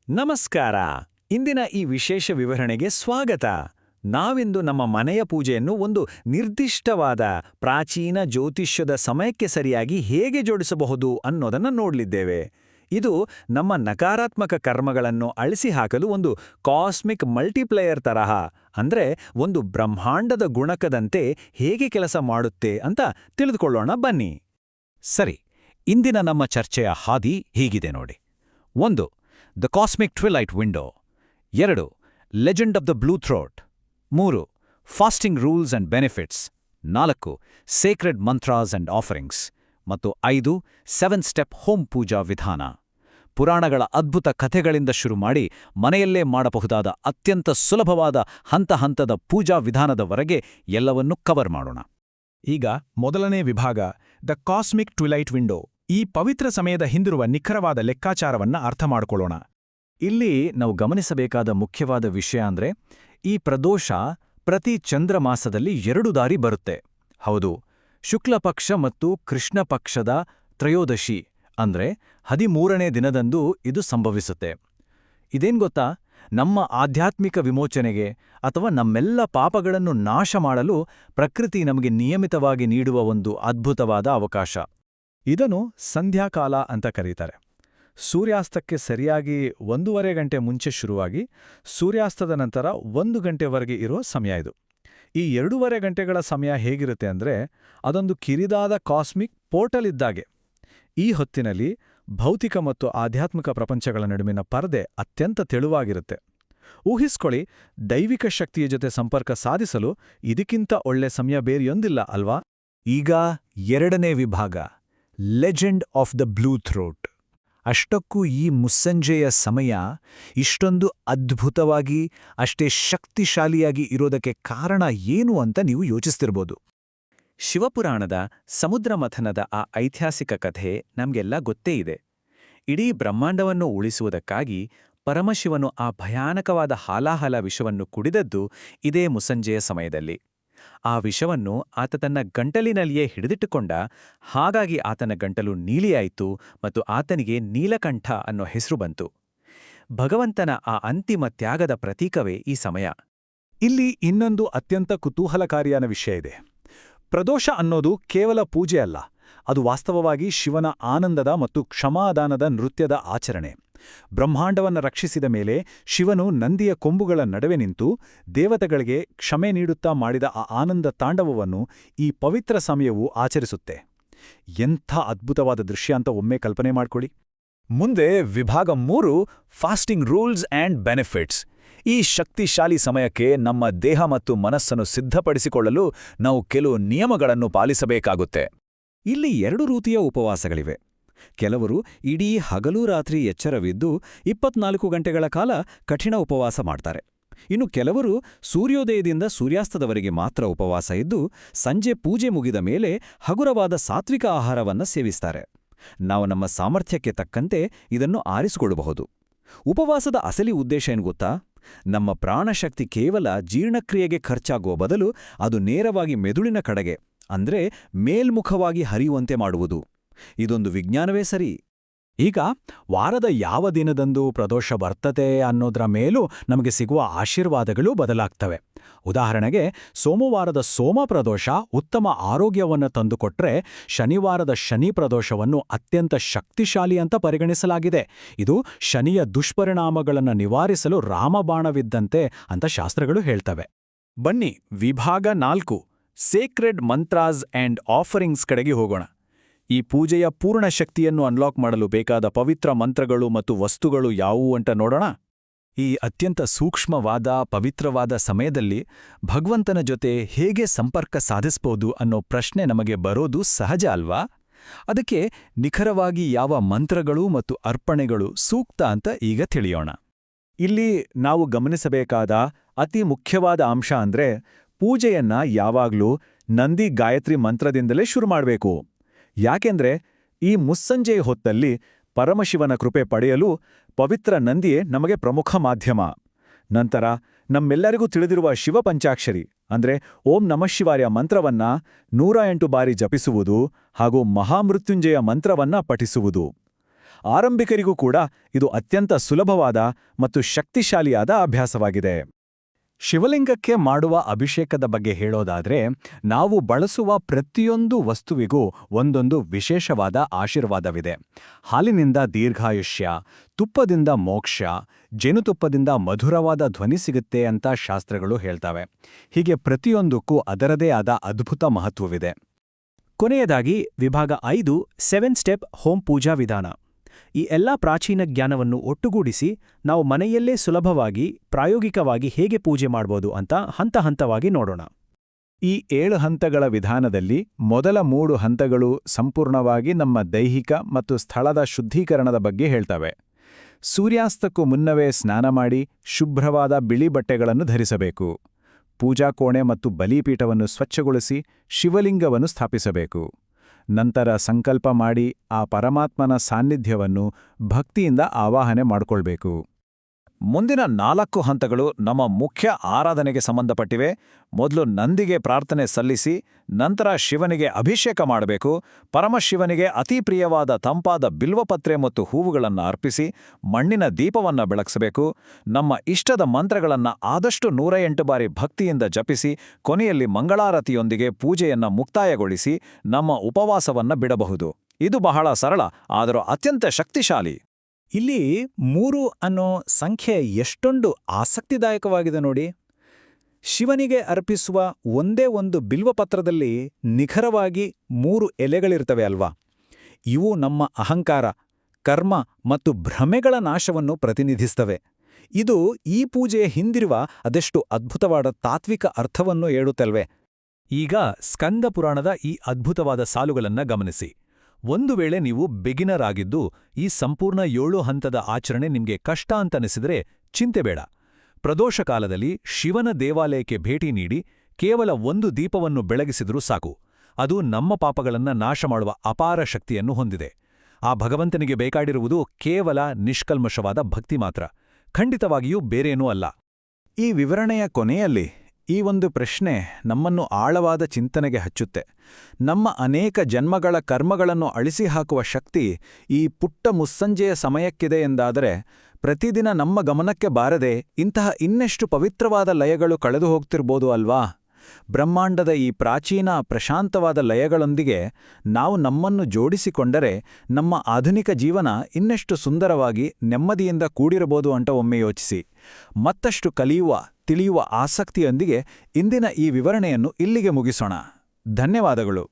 ನಮಸ್ಕಾರ. ಇಂದಿನ ಈ ವಿಶೇಷ ವಿವರಣೆಗೆ ಸ್ವಾಗತ. ನಾವಿಂದು ನಮ್ಮ ಮನೆಯ ಪೂಜೆಯನ್ನು ಒಂದು ನಿರ್ದಿಷ್ಟವಾದ ಪ್ರಾಚೀನ ಜ್ಯೋತಿಷ್ಯದ ಸಮಯಕ್ಕೆ ಸರಿಯಾಗಿ ಹೇಗೆ ಜೋಡಿಸಬಹುದು ಅನ್ನೋದನ್ನು ನೋಡಲಿದ್ದೇವೆ. ಇದು ನಮ್ಮ ನಕಾರಾತ್ಮಕ ಕರ್ಮಗಳನ್ನು ಅಳಿಸಿ ಹಾಕಲು ಒಂದು ಕಾಸ್ಮಿಕ್ ಮಲ್ಟಿಪ್ಲೇಯರ್ ತರಹ, ಅಂದ್ರೆ ಒಂದು ಬ್ರಹ್ಮಾಂಡದ ಗುಣಕದಂತೆ ಹೇಗೆ ಕೆಲಸ ಮಾಡುತ್ತೆ ಅಂತ ತಿಳಿದುಕೊಳ್ಳೋಣ ಬನ್ನಿ. ಸರಿ, ಇಂದಿನ ನಮ್ಮ ಚರ್ಚೆಯ ಹಾದಿ ಹೀಗಿದೆ ನೋಡಿ. 1. The cosmic twilight window. 2. Legend of the blue throat. 3. Fasting rules and benefits. 4. Sacred mantras and offerings. ಮತ್ತು 5. 7 ಸ್ಟೆಪ್ ಹೋಮ್ ಪೂಜಾ ವಿಧಾನ. ಪುರಾಣಗಳ ಅದ್ಭುತ ಕಥೆಗಳಿಂದ ಶುರು ಮಾಡಿ ಮನೆಯಲ್ಲೇ ಮಾಡಬಹುದಾದ ಅತ್ಯಂತ ಸುಲಭವಾದ ಹಂತ-ಹಂತದ ಪೂಜಾ ವಿಧಾನದವರೆಗೆ ಎಲ್ಲವನ್ನೂ ಕವರ್ ಮಾಡೋಣ. ಈಗ ಮೊದಲನೇ ವಿಭಾಗ, ದ ಕಾಸ್ಮಿಕ್ ಟ್ವಿಲೈಟ್ ವಿಂಡೋ. ಈ ಪವಿತ್ರ ಸಮಯದ ಹಿಂದಿರುವ ನಿಖರವಾದ ಲೆಕ್ಕಾಚಾರವನ್ನ ಅರ್ಥ ಮಾಡಿಕೊಳ್ಳೋಣ. ಇಲ್ಲಿ ನಾವು ಗಮನಿಸಬೇಕಾದ ಮುಖ್ಯವಾದ ವಿಷಯ ಅಂದ್ರೆ, ಈ ಪ್ರದೋಷ ಪ್ರತಿ ಚಂದ್ರಮಾಸದಲ್ಲಿ 2 ದಾರಿ ಬರುತ್ತೆ. ಹೌದು, ಶುಕ್ಲಪಕ್ಷ ಮತ್ತು ಕೃಷ್ಣ ಪಕ್ಷದ ತ್ರಯೋದಶಿ ಅಂದ್ರೆ 13ನೇ ದಿನದಂದು ಇದು ಸಂಭವಿಸುತ್ತೆ. ಇದೇನ್ ಗೊತ್ತಾ, ನಮ್ಮ ಆಧ್ಯಾತ್ಮಿಕ ವಿಮೋಚನೆಗೆ ಅಥವಾ ನಮ್ಮೆಲ್ಲ ಪಾಪಗಳನ್ನು ನಾಶ ಮಾಡಲು ಪ್ರಕೃತಿ ನಮಗೆ ನಿಯಮಿತವಾಗಿ ನೀಡುವ ಒಂದು ಅದ್ಭುತವಾದ ಅವಕಾಶ. ಇದನ್ನು ಸಂಧ್ಯಾಕಾಲ ಅಂತ ಕರೀತಾರೆ. ಸೂರ್ಯಾಸ್ತಕ್ಕೆ ಸರಿಯಾಗಿ 1.5 ಗಂಟೆ ಮುಂಚೆ ಶುರುವಾಗಿ ಸೂರ್ಯಾಸ್ತದ ನಂತರ 1 ಗಂಟೆವರೆಗೆ ಇರೋ ಸಮಯ ಇದು. ಈ 2.5 ಗಂಟೆಗಳ ಸಮಯ ಹೇಗಿರುತ್ತೆ ಅಂದ್ರೆ, ಅದೊಂದು ಕಿರಿದಾದ ಕಾಸ್ಮಿಕ್ ಪೋರ್ಟಲ್ ಇದ್ದಾಗೆ. ಈ ಹೊತ್ತಿನಲ್ಲಿ ಭೌತಿಕ ಮತ್ತು ಆಧ್ಯಾತ್ಮಿಕ ಪ್ರಪಂಚಗಳ ನಡುವಿನ ಪರದೆ ಅತ್ಯಂತ ತೆಳುವಾಗಿರುತ್ತೆ. ಊಹಿಸ್ಕೊಳ್ಳಿ, ದೈವಿಕ ಶಕ್ತಿಯ ಜೊತೆ ಸಂಪರ್ಕ ಸಾಧಿಸಲು ಇದಕ್ಕಿಂತ ಒಳ್ಳೆ ಸಮಯ ಬೇರೆಯೊಂದಿಲ್ಲ ಅಲ್ವಾ? ಈಗ 2ನೇ ವಿಭಾಗ, legend of the blue throat. ಅಷ್ಟಕ್ಕೂ ಈ ಮುಸ್ಸಂಜೆಯ ಸಮಯ ಇಷ್ಟೊಂದು ಅದ್ಭುತವಾಗಿ, ಅಷ್ಟೇ ಶಕ್ತಿಶಾಲಿಯಾಗಿ ಇರೋದಕ್ಕೆ ಕಾರಣ ಏನು ಅಂತ ನೀವು ಯೋಚಿಸ್ತಿರ್ಬೋದು. ಶಿವಪುರಾಣದ ಸಮುದ್ರ ಮಥನದ ಆ ಐತಿಹಾಸಿಕ ಕಥೆ ನಮ್ಗೆಲ್ಲ ಗೊತ್ತೇ ಇದೆ. ಇಡೀ ಬ್ರಹ್ಮಾಂಡವನ್ನು ಉಳಿಸುವುದಕ್ಕಾಗಿ ಪರಮಶಿವನು ಆ ಭಯಾನಕವಾದ ಹಾಲಾಹಲ ವಿಷವನ್ನು ಕುಡಿದದ್ದು ಇದೇ ಮುಸ್ಸಂಜೆಯ ಸಮಯದಲ್ಲಿ. ಆ ವಿಷವನ್ನು ಆತ ತನ್ನ ಗಂಟಲಿನಲ್ಲಿಯೇ ಹಿಡಿದಿಟ್ಟುಕೊಂಡ, ಹಾಗಾಗಿ ಆತನ ಗಂಟಲು ನೀಲಿಯಾಯಿತು ಮತ್ತು ಆತನಿಗೆ ನೀಲಕಂಠ ಅನ್ನೋ ಹೆಸರು ಬಂತು. ಭಗವಂತನ ಆ ಅಂತಿಮ ತ್ಯಾಗದ ಪ್ರತೀಕವೇ ಈ ಸಮಯ. ಇಲ್ಲಿ ಇನ್ನೊಂದು ಅತ್ಯಂತ ಕುತೂಹಲಕಾರಿಯಾದ ವಿಷಯ ಇದೆ. ಪ್ರದೋಷ ಅನ್ನೋದು ಕೇವಲ ಪೂಜೆ ಅಲ್ಲ, ಅದು ವಾಸ್ತವವಾಗಿ ಶಿವನ ಆನಂದದ ಮತ್ತು ಕ್ಷಮಾದಾನದ ನೃತ್ಯದ ಆಚರಣೆ. ಬ್ರಹ್ಮಾಂಡವನ್ನು ರಕ್ಷಿಸಿದ ಮೇಲೆ ಶಿವನು ನಂದಿಯ ಕೊಂಬುಗಳ ನಡುವೆ ನಿಂತು ದೇವತೆಗಳಿಗೆ ಕ್ಷಮೆ ನೀಡುತ್ತಾ ಮಾಡಿದ ಆ ಆನಂದ ತಾಂಡವವನ್ನು ಈ ಪವಿತ್ರ ಸಮಯವು ಆಚರಿಸುತ್ತೆ. ಎಂಥ ಅದ್ಭುತವಾದ ದೃಶ್ಯ ಅಂತ ಒಮ್ಮೆ ಕಲ್ಪನೆ ಮಾಡ್ಕೊಳ್ಳಿ. ಮುಂದೆ ವಿಭಾಗ 3, ಫಾಸ್ಟಿಂಗ್ ರೂಲ್ಸ್ ಆ್ಯಂಡ್ ಬೆನಿಫಿಟ್ಸ್. ಈ ಶಕ್ತಿಶಾಲಿ ಸಮಯಕ್ಕೆ ನಮ್ಮ ದೇಹ ಮತ್ತು ಮನಸ್ಸನ್ನು ಸಿದ್ಧಪಡಿಸಿಕೊಳ್ಳಲು ನಾವು ಕೆಲವು ನಿಯಮಗಳನ್ನು ಪಾಲಿಸಬೇಕಾಗುತ್ತೆ. ಇಲ್ಲಿ 2 ರೀತಿಯ ಉಪವಾಸಗಳಿವೆ. ಕೆಲವರು ಇಡೀ ಹಗಲು ರಾತ್ರಿ ಎಚ್ಚರವಿದ್ದು 24 ಗಂಟೆಗಳ ಕಾಲ ಕಠಿಣ ಉಪವಾಸ ಮಾಡ್ತಾರೆ. ಇನ್ನು ಕೆಲವರು ಸೂರ್ಯೋದಯದಿಂದ ಸೂರ್ಯಾಸ್ತದವರೆಗೆ ಮಾತ್ರ ಉಪವಾಸ ಇದ್ದು ಸಂಜೆ ಪೂಜೆ ಮುಗಿದ ಮೇಲೆ ಹಗುರವಾದ ಸಾತ್ವಿಕ ಆಹಾರವನ್ನು ಸೇವಿಸ್ತಾರೆ. ನಾವು ನಮ್ಮ ಸಾಮರ್ಥ್ಯಕ್ಕೆ ತಕ್ಕಂತೆ ಇದನ್ನು ಆರಿಸಿಕೊಳ್ಳಬಹುದು. ಉಪವಾಸದ ಅಸಲಿ ಉದ್ದೇಶ ಏನು ಗೊತ್ತಾ? ನಮ್ಮ ಪ್ರಾಣಶಕ್ತಿ ಕೇವಲ ಜೀರ್ಣಕ್ರಿಯೆಗೆ ಖರ್ಚಾಗುವ ಬದಲು ಅದು ನೇರವಾಗಿ ಮೆದುಳಿನ ಕಡೆಗೆ, ಅಂದ್ರೆ ಮೇಲ್ಮುಖವಾಗಿ ಹರಿಯುವಂತೆ ಮಾಡುವುದು. ಇದೊಂದು ವಿಜ್ಞಾನವೇ ಸರಿ. ಈಗ ವಾರದ ಯಾವ ದಿನದಂದು ಪ್ರದೋಷ ಬರ್ತದೆ ಅನ್ನೋದರ ಮೇಲೂ ನಮಗೆ ಸಿಗುವ ಆಶೀರ್ವಾದಗಳು ಬದಲಾಗ್ತವೆ. ಉದಾಹರಣೆಗೆ, ಸೋಮವಾರದ ಸೋಮ ಪ್ರದೋಷ ಉತ್ತಮ ಆರೋಗ್ಯವನ್ನು ತಂದುಕೊಟ್ರೆ, ಶನಿವಾರದ ಶನಿ ಪ್ರದೋಷವನ್ನು ಅತ್ಯಂತ ಶಕ್ತಿಶಾಲಿ ಅಂತ ಪರಿಗಣಿಸಲಾಗಿದೆ. ಇದು ಶನಿಯ ದುಷ್ಪರಿಣಾಮಗಳನ್ನು ನಿವಾರಿಸಲು ರಾಮಬಾಣವಿದ್ದಂತೆ ಅಂತ ಶಾಸ್ತ್ರಗಳು ಹೇಳ್ತವೆ. ಬನ್ನಿ, ವಿಭಾಗ 4, ಸೇಕ್ರೆಡ್ ಮಂತ್ರಾಸ್ ಆ್ಯಂಡ್ ಆಫರಿಂಗ್ಸ್ ಕಡೆಗೆ ಹೋಗೋಣ. ಈ ಪೂಜೆಯ ಪೂರ್ಣ ಶಕ್ತಿಯನ್ನು ಅನ್ಲಾಕ್ ಮಾಡಲು ಬೇಕಾದ ಪವಿತ್ರ ಮಂತ್ರಗಳು ಮತ್ತು ವಸ್ತುಗಳು ಯಾವುವು ಅಂತ ನೋಡೋಣ. ಈ ಅತ್ಯಂತ ಸೂಕ್ಷ್ಮವಾದ ಪವಿತ್ರವಾದ ಸಮಯದಲ್ಲಿ ಭಗವಂತನ ಜೊತೆ ಹೇಗೆ ಸಂಪರ್ಕ ಸಾಧಿಸಬಹುದು ಅನ್ನೋ ಪ್ರಶ್ನೆ ನಮಗೆ ಬರೋದು ಸಹಜ ಅಲ್ವಾ? ಅದಕ್ಕೆ ನಿಖರವಾಗಿ ಯಾವ ಮಂತ್ರಗಳು ಮತ್ತು ಅರ್ಪಣೆಗಳು ಸೂಕ್ತ ಅಂತ ಈಗ ತಿಳಿಯೋಣ. ಇಲ್ಲಿ ನಾವು ಗಮನಿಸಬೇಕಾದ ಅತಿ ಮುಖ್ಯವಾದ ಅಂಶ ಅಂದ್ರೆ, ಪೂಜೆಯನ್ನ ಯಾವಾಗ್ಲೂ ನಂದಿ ಗಾಯತ್ರಿ ಮಂತ್ರದಿಂದಲೇ ಶುರು ಮಾಡಬೇಕು. ಯಾಕೆಂದ್ರೆ ಈ ಮುಸ್ಸಂಜೆಯ ಹೊತ್ತಲ್ಲಿ ಪರಮಶಿವನ ಕೃಪೆ ಪಡೆಯಲು ಪವಿತ್ರ ನಂದಿಯೇ ನಮಗೆ ಪ್ರಮುಖ ಮಾಧ್ಯಮ. ನಂತರ ನಮ್ಮೆಲ್ಲರಿಗೂ ತಿಳಿದಿರುವ ಶಿವಪಂಚಾಕ್ಷರಿ ಅಂದ್ರೆ ಓಂ ನಮಃ ಶಿವಾಯ ಮಂತ್ರವನ್ನ 108 ಬಾರಿ ಜಪಿಸುವುದು ಹಾಗೂ ಮಹಾಮೃತ್ಯುಂಜಯ ಮಂತ್ರವನ್ನ ಪಠಿಸುವುದು. ಆರಂಭಿಕರಿಗೂ ಕೂಡ ಇದು ಅತ್ಯಂತ ಸುಲಭವಾದ ಮತ್ತು ಶಕ್ತಿಶಾಲಿಯಾದ ಅಭ್ಯಾಸವಾಗಿದೆ. ಶಿವಲಿಂಗಕ್ಕೆ ಮಾಡುವ ಅಭಿಷೇಕದ ಬಗ್ಗೆ ಹೇಳೋದಾದ್ರೆ, ನಾವು ಬಳಸುವ ಪ್ರತಿಯೊಂದು ವಸ್ತುವಿಗೂ ಒಂದೊಂದು ವಿಶೇಷವಾದ ಆಶೀರ್ವಾದವಿದೆ. ಹಾಲಿನಿಂದ ದೀರ್ಘಾಯುಷ್ಯ, ತುಪ್ಪದಿಂದ ಮೋಕ್ಷ, ಜೇನುತುಪ್ಪದಿಂದ ಮಧುರವಾದ ಧ್ವನಿ ಸಿಗುತ್ತೆ ಅಂತ ಶಾಸ್ತ್ರಗಳು ಹೇಳ್ತವೆ. ಹೀಗೆ ಪ್ರತಿಯೊಂದಕ್ಕೂ ಅದರದೇ ಆದ ಅದ್ಭುತ ಮಹತ್ವವಿದೆ. ಕೊನೆಯದಾಗಿ ವಿಭಾಗ 5 7 ಸ್ಟೆಪ್ ಹೋಮ್ ಪೂಜಾ ವಿಧಾನ. ಈ ಎಲ್ಲ ಪ್ರಾಚೀನ ಜ್ಞಾನವನ್ನು ಒಟ್ಟುಗೂಡಿಸಿ ನಾವು ಮನೆಯಲ್ಲೇ ಸುಲಭವಾಗಿ ಪ್ರಾಯೋಗಿಕವಾಗಿ ಹೇಗೆ ಪೂಜೆ ಮಾಡ್ಬೋದು ಅಂತ ಹಂತವಾಗಿ ನೋಡೋಣ. ಈ 7 ಹಂತಗಳ ವಿಧಾನದಲ್ಲಿ ಮೊದಲ 3 ಹಂತಗಳು ಸಂಪೂರ್ಣವಾಗಿ ನಮ್ಮ ದೈಹಿಕ ಮತ್ತು ಸ್ಥಳದ ಶುದ್ಧೀಕರಣದ ಬಗ್ಗೆ ಹೇಳ್ತವೆ. ಸೂರ್ಯಾಸ್ತಕ್ಕೂ ಮುನ್ನವೇ ಸ್ನಾನ ಮಾಡಿ ಶುಭ್ರವಾದ ಬಿಳಿ ಬಟ್ಟೆಗಳನ್ನು ಧರಿಸಬೇಕು. ಪೂಜಾ ಕೋಣೆ ಮತ್ತು ಬಲಿಪೀಠವನ್ನು ಸ್ವಚ್ಛಗೊಳಿಸಿ ಶಿವಲಿಂಗವನ್ನು ಸ್ಥಾಪಿಸಬೇಕು. ನಂತರ ಸಂಕಲ್ಪ ಮಾಡಿ ಆ ಪರಮಾತ್ಮನ ಸಾನ್ನಿಧ್ಯವನ್ನು ಭಕ್ತಿಯಿಂದ ಆವಾಹನೆ ಮಾಡಿಕೊಳ್ಬೇಕು. ಮುಂದಿನ 4 ಹಂತಗಳು ನಮ್ಮ ಮುಖ್ಯ ಆರಾಧನೆಗೆ ಸಂಬಂಧಪಟ್ಟಿವೆ. ಮೊದಲು ನಂದಿಗೆ ಪ್ರಾರ್ಥನೆ ಸಲ್ಲಿಸಿ, ನಂತರ ಶಿವನಿಗೆ ಅಭಿಷೇಕ ಮಾಡಬೇಕು. ಪರಮಶಿವನಿಗೆ ಅತಿ ಪ್ರಿಯವಾದ ತಂಪಾದ ಬಿಲ್ವಪತ್ರೆ ಮತ್ತು ಹೂವುಗಳನ್ನು ಅರ್ಪಿಸಿ ಮಣ್ಣಿನ ದೀಪವನ್ನು ಬೆಳಗಿಸಬೇಕು. ನಮ್ಮ ಇಷ್ಟದ ಮಂತ್ರಗಳನ್ನು ಆದಷ್ಟು 108 ಬಾರಿ ಭಕ್ತಿಯಿಂದ ಜಪಿಸಿ ಕೊನೆಯಲ್ಲಿ ಮಂಗಳಾರತಿಯೊಂದಿಗೆ ಪೂಜೆಯನ್ನು ಮುಕ್ತಾಯಗೊಳಿಸಿ ನಮ್ಮ ಉಪವಾಸವನ್ನು ಬಿಡಬಹುದು. ಇದು ಬಹಳ ಸರಳ, ಆದರೂ ಅತ್ಯಂತ ಶಕ್ತಿಶಾಲಿ. ಇಲ್ಲಿ 3 ಅನ್ನೋ ಸಂಖ್ಯೆ ಎಷ್ಟೊಂದು ಆಸಕ್ತಿದಾಯಕವಾಗಿದೆ ನೋಡಿ. ಶಿವನಿಗೆ ಅರ್ಪಿಸುವ ಒಂದೇ ಒಂದು ಬಿಲ್ವಪತ್ರದಲ್ಲಿ ನಿಖರವಾಗಿ 3 ಎಲೆಗಳಿರ್ತವೆ ಅಲ್ವಾ? ಇವು ನಮ್ಮ ಅಹಂಕಾರ, ಕರ್ಮ ಮತ್ತು ಭ್ರಮೆಗಳ ನಾಶವನ್ನು ಪ್ರತಿನಿಧಿಸ್ತವೆ. ಇದು ಈ ಪೂಜೆಯ ಹಿಂದಿರುವ ಅದೆಷ್ಟು ಅದ್ಭುತವಾದ ತಾತ್ವಿಕ ಅರ್ಥವನ್ನು ಹೇಳುತ್ತಲ್ವೇ? ಈಗ ಸ್ಕಂದ ಪುರಾಣದ ಈ ಅದ್ಭುತವಾದ ಸಾಲುಗಳನ್ನ ಗಮನಿಸಿ. ಒಂದು ವೇಳೆ ನೀವು ಬಿಗಿನರ್ ಆಗಿದ್ದು ಈ ಸಂಪೂರ್ಣ 7 ಹಂತದ ಆಚರಣೆ ನಿಮ್ಗೆ ಕಷ್ಟ ಅಂತನಿಸಿದ್ರೆ ಚಿಂತೆ ಬೇಡ. ಪ್ರದೋಷ ಕಾಲದಲ್ಲಿ ಶಿವನ ದೇವಾಲಯಕ್ಕೆ ಭೇಟಿ ನೀಡಿ ಕೇವಲ 1 ದೀಪವನ್ನು ಬೆಳಗಿಸಿದ್ರೂ ಸಾಕು. ಅದು ನಮ್ಮ ಪಾಪಗಳನ್ನ ನಾಶ ಮಾಡುವ ಅಪಾರ ಶಕ್ತಿಯನ್ನು ಹೊಂದಿದೆ. ಆ ಭಗವಂತನಿಗೆ ಬೇಕಾಗಿರುವುದು ಕೇವಲ ನಿಷ್ಕಲ್ಮಷವಾದ ಭಕ್ತಿ ಮಾತ್ರ, ಖಂಡಿತವಾಗಿಯೂ ಬೇರೇನೂ ಅಲ್ಲ. ಈ ವಿವರಣೆಯ ಕೊನೆಯಲ್ಲಿ ಈ ಒಂದು ಪ್ರಶ್ನೆ ನಮ್ಮನ್ನು ಆಳವಾದ ಚಿಂತನೆಗೆ ಹಚ್ಚುತ್ತೆ. ನಮ್ಮ ಅನೇಕ ಜನ್ಮಗಳ ಕರ್ಮಗಳನ್ನು ಅಳಿಸಿಹಾಕುವ ಶಕ್ತಿ ಈ ಪುಟ್ಟ ಮುಸ್ಸಂಜೆಯ ಸಮಯಕ್ಕಿದೆ ಎಂದಾದರೆ, ಪ್ರತಿದಿನ ನಮ್ಮ ಗಮನಕ್ಕೆ ಬಾರದೆ ಇಂತಹ ಇನ್ನೆಷ್ಟು ಪವಿತ್ರವಾದ ಲಯಗಳು ಕಳೆದು ಹೋಗ್ತಿರ್ಬೋದು ಅಲ್ವಾ? ಬ್ರಹ್ಮಾಂಡದ ಈ ಪ್ರಾಚೀನ ಪ್ರಶಾಂತವಾದ ಲಯಗಳೊಂದಿಗೆ ನಾವು ನಮ್ಮನ್ನು ಜೋಡಿಸಿಕೊಂಡರೆ ನಮ್ಮ ಆಧುನಿಕ ಜೀವನ ಇನ್ನೆಷ್ಟು ಸುಂದರವಾಗಿ ನೆಮ್ಮದಿಯಿಂದ ಕೂಡಿರಬಹುದು ಅಂತ ಒಮ್ಮೆ ಯೋಚಿಸಿ. ಮತ್ತಷ್ಟು ಕಲಿಯುವ ತಿಳಿಯುವ ಆಸಕ್ತಿಯೊಂದಿಗೆ ಇಂದಿನ ಈ ವಿವರಣೆಯನ್ನು ಇಲ್ಲಿಗೆ ಮುಗಿಸೋಣ. ಧನ್ಯವಾದಗಳು.